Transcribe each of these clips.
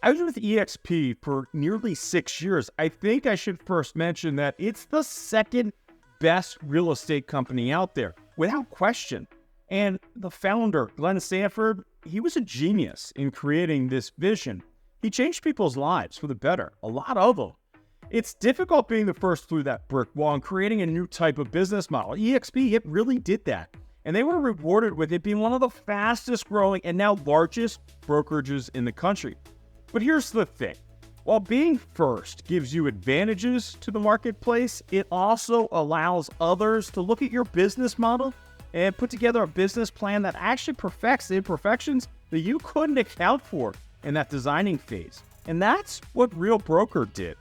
I was with eXp for nearly 6 years. I think I should first mention that it's the second best real estate company out there, without question. And the founder, Glenn Sanford, he was a genius in creating this vision. He changed people's lives for the better, a lot of them. It's difficult being the first through that brick wall and creating a new type of business model. eXp, it really did that. And they were rewarded with it being one of the fastest growing and now largest brokerages in the country. But here's the thing. While being first gives you advantages to the marketplace, it also allows others to look at your business model and put together a business plan that actually perfects the imperfections that you couldn't account for in that designing phase. And that's what Real Broker did.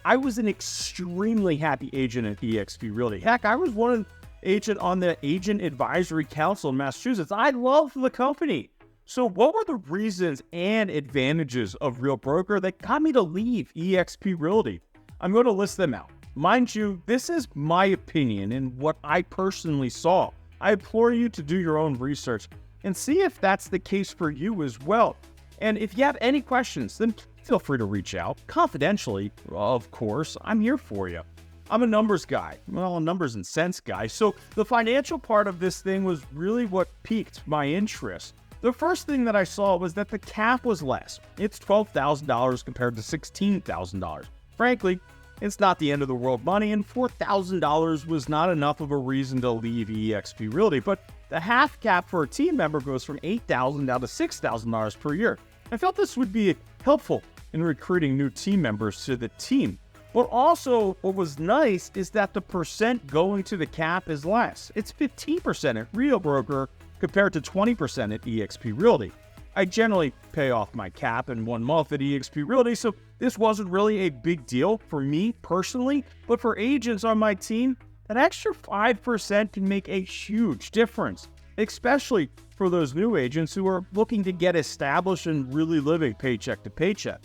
I was an extremely happy agent at eXp Realty. Heck, I was one agent on the Agent Advisory Council in Massachusetts. I love the company. So what were the reasons and advantages of Real Broker that got me to leave eXp Realty? I'm going to list them out. Mind you, this is my opinion and what I personally saw. I implore you to do your own research and see if that's the case for you as well. And if you have any questions, then feel free to reach out. Confidentially, of course, I'm here for you. I'm a numbers guy, a numbers and cents guy. So the financial part of this thing was really what piqued my interest. The first thing that I saw was that the cap was less. It's $12,000 compared to $16,000. Frankly, it's not the end of the world money, and $4,000 was not enough of a reason to leave eXp Realty. But the half cap for a team member goes from $8,000 down to $6,000 per year. I felt this would be helpful in recruiting new team members to the team. But also, what was nice is that the percent going to the cap is less. It's 15% at Real Broker compared to 20% at eXp Realty. I generally pay off my cap in 1 month at eXp Realty, so this wasn't really a big deal for me personally, but for agents on my team, that extra 5% can make a huge difference, especially for those new agents who are looking to get established and really living paycheck to paycheck.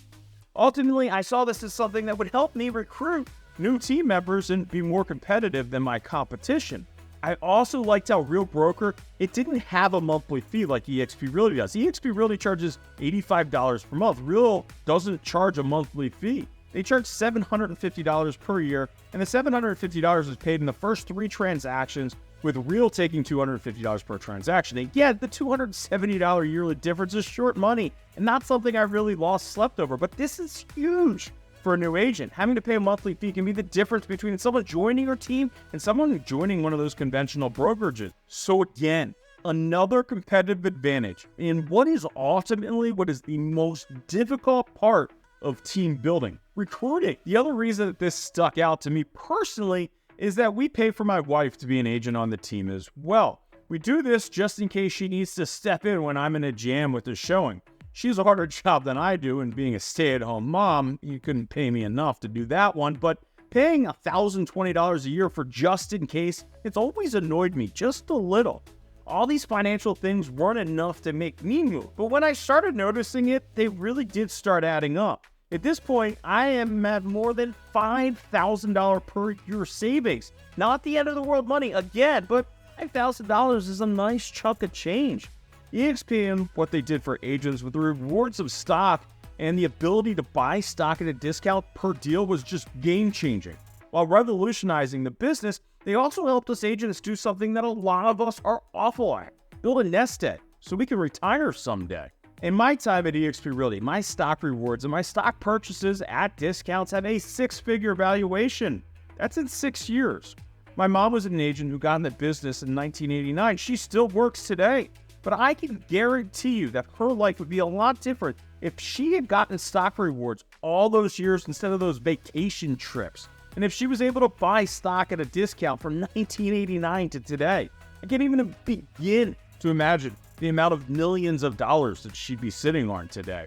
Ultimately, I saw this as something that would help me recruit new team members and be more competitive than my competition. I also liked how Real Broker, it didn't have a monthly fee like eXp Realty does. eXp Realty charges $85 per month. Real doesn't charge a monthly fee. They charge $750 per year, and the $750 is paid in the first 3 transactions, with Real taking $250 per transaction. And yeah, the $270 yearly difference is short money, and not something I really slept over, but this is huge. For a new agent, having to pay a monthly fee can be the difference between someone joining your team and someone joining one of those conventional brokerages. So again, another competitive advantage in what is the most difficult part of team building, recruiting. The other reason that this stuck out to me personally is that we pay for my wife to be an agent on the team as well. We do this just in case she needs to step in when I'm in a jam with a showing. She has a harder job than I do, and being a stay-at-home mom, you couldn't pay me enough to do that one, but paying $1,020 a year for just in case, it's always annoyed me just a little. All these financial things weren't enough to make me move, but when I started noticing it, they really did start adding up. At this point, I am at more than $5,000 per year savings. Not the end of the world money again, but $5,000 is a nice chunk of change. eXp and what they did for agents with the rewards of stock and the ability to buy stock at a discount per deal was just game-changing. While revolutionizing the business, they also helped us agents do something that a lot of us are awful at: build a nest egg so we can retire someday. In my time at eXp Realty, my stock rewards and my stock purchases at discounts have a 6-figure valuation. That's in 6 years. My mom was an agent who got in the business in 1989. She still works today. But I can guarantee you that her life would be a lot different if she had gotten stock rewards all those years instead of those vacation trips. And if she was able to buy stock at a discount from 1989 to today. I can't even begin to imagine the amount of millions of dollars that she'd be sitting on today.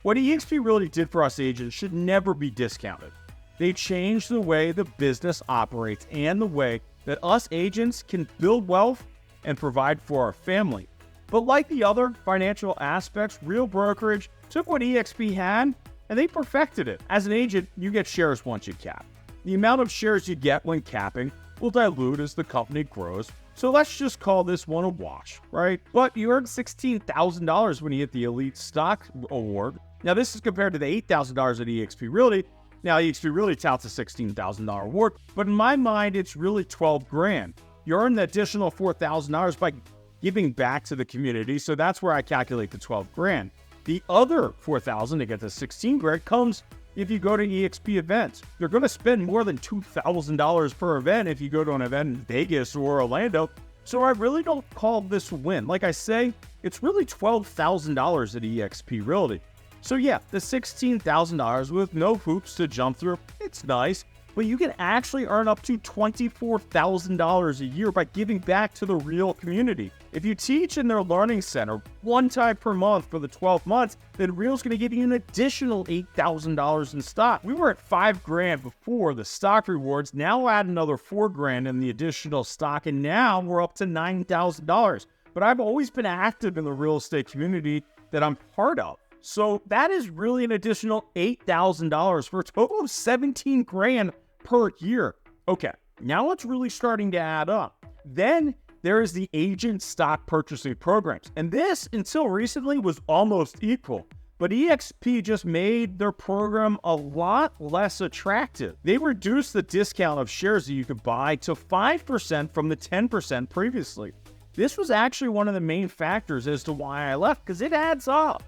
What eXp Realty did for us agents should never be discounted. They changed the way the business operates and the way that us agents can build wealth and provide for our family. But like the other financial aspects, Real Brokerage took what eXp had and they perfected it. As an agent, you get shares once you cap. The amount of shares you get when capping will dilute as the company grows, so let's just call this one a wash, right? But you earned $16,000 when you hit the Elite Stock Award, Now, this is compared to the $8,000 at eXp Realty. Now, eXp Realty touts a $16,000 award, but in my mind, it's really $12,000. You earn the additional $4,000 by giving back to the community, so that's where I calculate the $12,000. The other $4,000 to get to $16,000 comes if you go to eXp events. You're going to spend more than $2,000 per event if you go to an event in Vegas or Orlando, so I really don't call this a win. Like I say, it's really $12,000 at eXp Realty. So yeah, the $16,000 with no hoops to jump through, it's nice, but you can actually earn up to $24,000 a year by giving back to the Real community. If you teach in their learning center one time per month for the 12 months, then Real's going to give you an additional $8,000 in stock. We were at $5,000 before the stock rewards. Now add another $4,000 in the additional stock, and now we're up to $9,000. But I've always been active in the real estate community that I'm part of. So that is really an additional $8,000 for a total of $17,000 per year. Okay, now it's really starting to add up. Then there is the agent stock purchasing programs. And this, until recently, was almost equal. But eXp just made their program a lot less attractive. They reduced the discount of shares that you could buy to 5% from the 10% previously. This was actually one of the main factors as to why I left, because it adds up.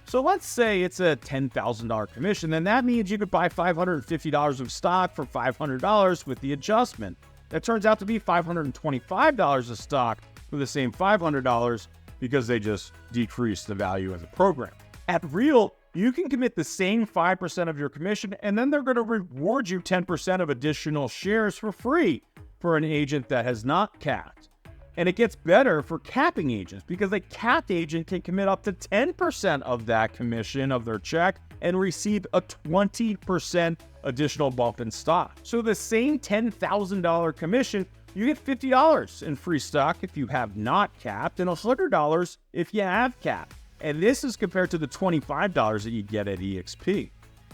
So let's say it's a $10,000 commission, then that means you could buy $550 of stock for $500 with the adjustment. That turns out to be $525 of stock for the same $500 because they just decreased the value of the program. At Real, you can commit the same 5% of your commission, and then they're going to reward you 10% of additional shares for free for an agent that has not capped. And it gets better for capping agents because a capped agent can commit up to 10% of that commission of their check and receive a 20% additional bump in stock. So the same $10,000 commission, you get $50 in free stock if you have not capped and $100 if you have capped. And this is compared to the $25 that you get at eXp.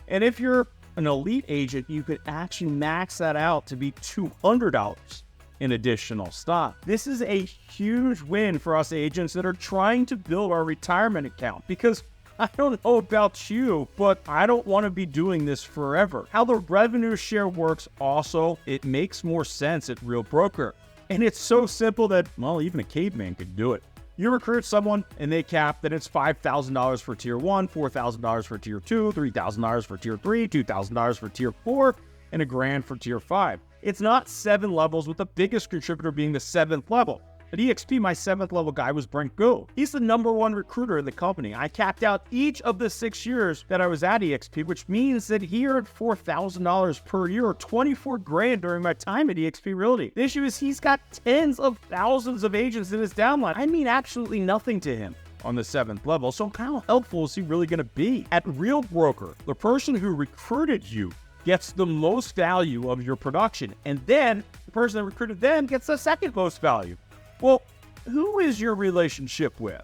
And if you're an elite agent, you could actually max that out to be $200 in additional stock. This is a huge win for us agents that are trying to build our retirement account, because I don't know about you, but I don't want to be doing this forever. How the revenue share works also, it makes more sense at Real Broker. And it's so simple that, well, even a caveman could do it. You recruit someone and they cap, then it's $5,000 for tier 1, $4,000 for tier 2, $3,000 for tier 3, $2,000 for tier 4, and $1,000 for tier 5. It's not 7 levels, with the biggest contributor being the 7th level. At eXp, my 7th level guy was Brent Go. He's the #1 recruiter in the company. I capped out each of the 6 years that I was at eXp, which means that he earned $4,000 per year, or $24,000 during my time at eXp Realty. The issue is he's got tens of thousands of agents in his downline. I mean absolutely nothing to him on the 7th level, so how helpful is he really going to be? At Real Broker, the person who recruited you gets the most value of your production, and then the person that recruited them gets the second most value. Well, who is your relationship with?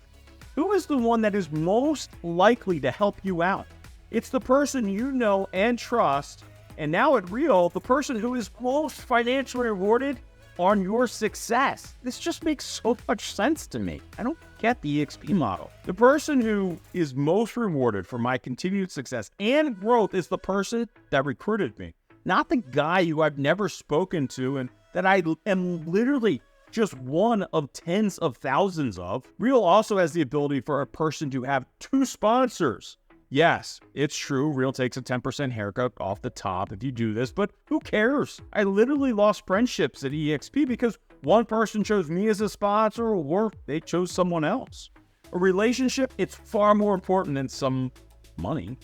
Who is the one that is most likely to help you out? It's the person you know and trust, and now at Real, the person who is most financially rewarded on your success. This just makes so much sense to me. I don't get the eXp model. The person who is most rewarded for my continued success and growth is the person that recruited me, not the guy who I've never spoken to and that I am literally just one of tens of thousands of. Real also has the ability for a person to have 2 sponsors. Yes, it's true, Real takes a 10% haircut off the top if you do this, but who cares? I literally lost friendships at eXp because one person chose me as a sponsor or they chose someone else. A relationship, it's far more important than some money.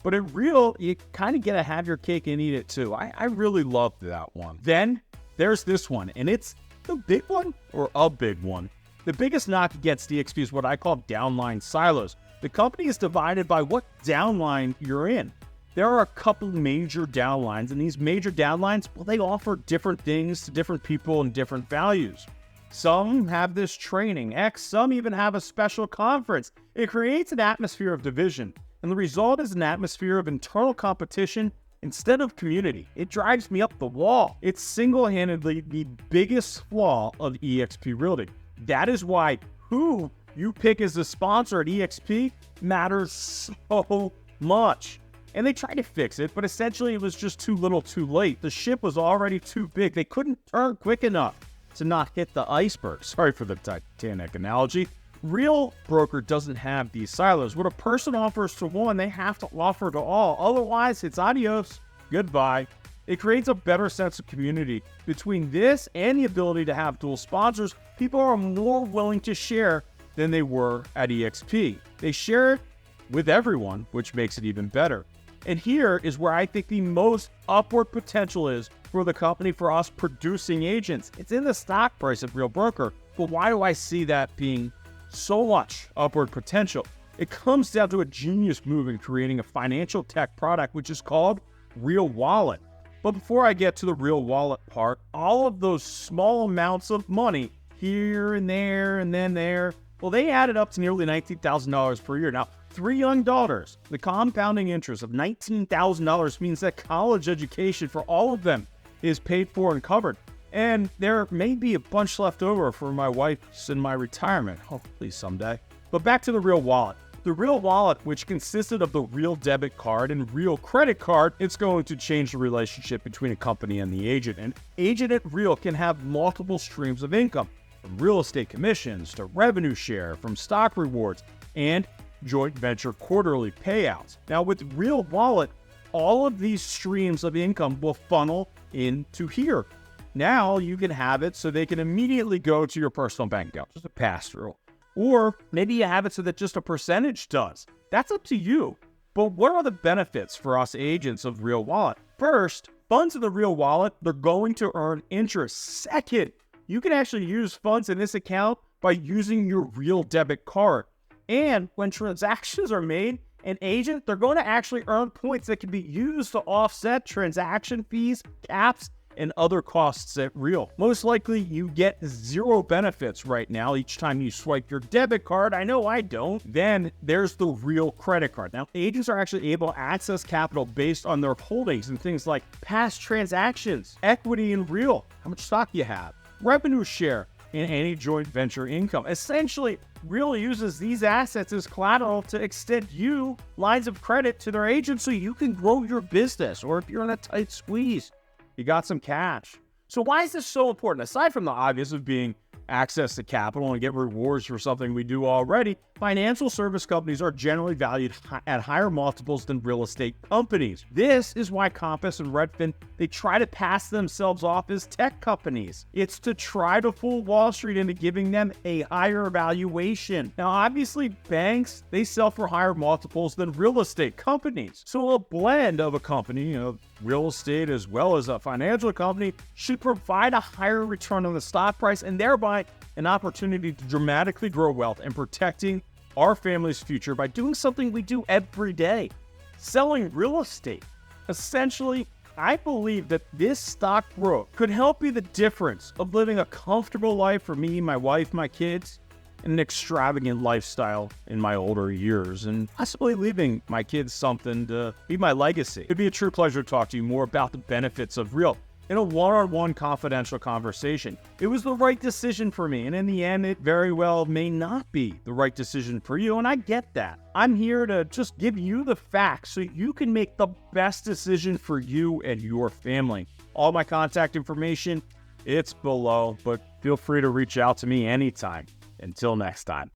But at Real, you kind of get to have your cake and eat it too. I really loved that one. Then there's this one, and it's the big one, or a big one. The biggest knock against eXp is what I call downline silos. The company is divided by what downline you're in. There are a couple major downlines, and these major downlines, well, they offer different things to different people and different values. Some have this training, some even have a special conference. It creates an atmosphere of division, and the result is an atmosphere of internal competition instead of community. It drives me up the wall. It's single-handedly the biggest flaw of eXp Realty. That is why who you pick as a sponsor at eXp matters so much. And they tried to fix it, but essentially it was just too little too late. The ship was already too big. They couldn't turn quick enough to not hit the iceberg. Sorry for the Titanic analogy. Real broker doesn't have these silos. What a person offers to one, they have to offer to all. Otherwise, it's adios, goodbye. It creates a better sense of community. Between this and the ability to have dual sponsors, people are more willing to share than they were at eXp. They share it with everyone, which makes it even better. And here is where I think the most upward potential is for the company, for us producing agents. It's in the stock price of Real Broker. But why do I see that being so much upward potential? It comes down to a genius move in creating a financial tech product, which is called Real Wallet. But before I get to the Real Wallet part, all of those small amounts of money here and there and then there, well, they added up to nearly $19,000 per year. Now, 3 young daughters, the compounding interest of $19,000 means that college education for all of them is paid for and covered. And there may be a bunch left over for my wife in my retirement, hopefully someday. But back to the Real Wallet. The Real Wallet, which consisted of the Real debit card and Real credit card, it's going to change the relationship between a company and the agent. An agent at Real can have multiple streams of income, from real estate commissions to revenue share, from stock rewards, and joint venture quarterly payouts. Now with Real Wallet, all of these streams of income will funnel into here. Now you can have it so they can immediately go to your personal bank account, just a pass-through. Or maybe you have it so that just a percentage does. That's up to you. But what are the benefits for us agents of Real Wallet? First, funds in the Real Wallet, they're going to earn interest. Second, you can actually use funds in this account by using your Real debit card. And when transactions are made, an agent, they're going to actually earn points that can be used to offset transaction fees, caps, and other costs at Real. Most likely, you get 0 benefits right now each time you swipe your debit card. I know I don't. Then there's the Real credit card. Now, agents are actually able to access capital based on their holdings and things like past transactions, equity in Real, how much stock you have, revenue share, and any joint venture income. Essentially, Real uses these assets as collateral to extend you lines of credit to their agents so you can grow your business, or if you're in a tight squeeze, you got some cash. So why is this so important? Aside from the obvious of being access to capital and get rewards for something we do already, financial service companies are generally valued at higher multiples than real estate companies. This is why Compass and Redfin, they try to pass themselves off as tech companies. It's to try to fool Wall Street into giving them a higher valuation. Now, obviously, banks, they sell for higher multiples than real estate companies. So a blend of a company, real estate as well as a financial company, should provide a higher return on the stock price and thereby an opportunity to dramatically grow wealth and protecting our family's future by doing something we do every day, selling real estate. Essentially, I believe that this stock growth could help be the difference of living a comfortable life for me, my wife, my kids, and an extravagant lifestyle in my older years, and possibly leaving my kids something to be my legacy. It'd be a true pleasure to talk to you more about the benefits of Real in a one-on-one confidential conversation. It was the right decision for me, and in the end, it very well may not be the right decision for you, and I get that. I'm here to just give you the facts so you can make the best decision for you and your family. All my contact information, it's below, but feel free to reach out to me anytime. Until next time.